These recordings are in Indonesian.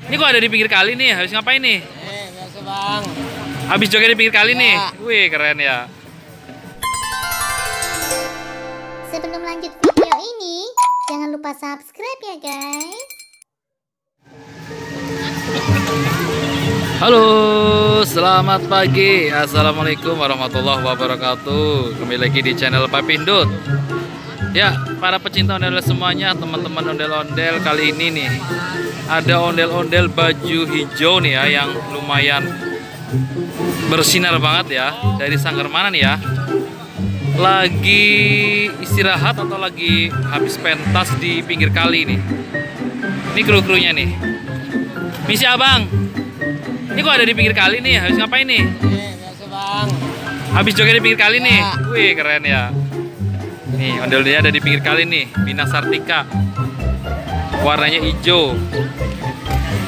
Ini kok ada di pinggir kali nih, habis ngapain nih? Biasa bang. Habis joget di pinggir kali Ya. nih. Wih, keren ya. Sebelum lanjut video ini, jangan lupa subscribe ya guys. Halo, selamat pagi. Assalamualaikum warahmatullahi wabarakatuh. Kembali lagi di channel Papindut. Ya, para pecinta ondel semuanya, teman-teman ondel-ondel, kali ini nih ada ondel-ondel baju hijau nih ya, yang lumayan bersinar banget ya. Dari sanggar mana nih ya? Lagi istirahat atau lagi habis pentas di pinggir kali nih. Ini kru-krunya nih. Misi abang. Ini kok ada di pinggir kali nih, habis ngapain nih? Biasa bang. Habis joget di pinggir kali nih. Ya. Wih, keren ya. Nih, ondel-ondelnya ada di pinggir kali nih, Bina Sartika. Warnanya hijau.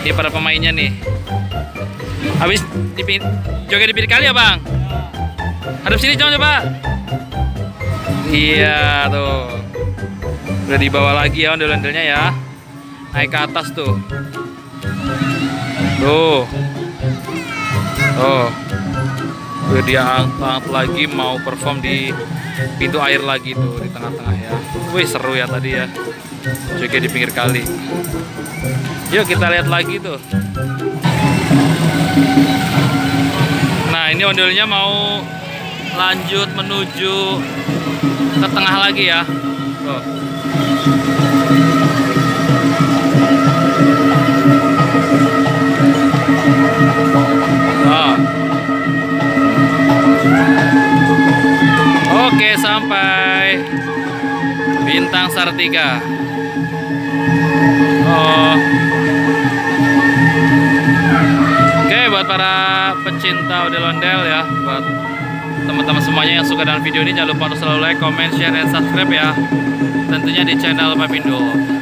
Ini para pemainnya nih. Habis joget di pinggir kali ya, Bang? Hadap sini coba. Iya, tuh. Udah dibawa lagi ya ondel-ondelnya ya. Naik ke atas tuh. Tuh. Tuh. Udah dia angkat lagi, mau perform di pintu air lagi tuh, di tengah-tengah ya. Wih, seru ya tadi ya, joget di pinggir kali. Yuk kita lihat lagi tuh. Nah, ini ondel-ondelnya mau lanjut menuju ke tengah lagi ya. Tuh. Nah. Oke, sampai Bintang Sartika. Oh. Oke, buat para pecinta ondel-ondel ya, buat teman-teman semuanya yang suka dengan video ini, jangan lupa untuk selalu like, comment, share, dan subscribe ya. Tentunya di channel Papindut.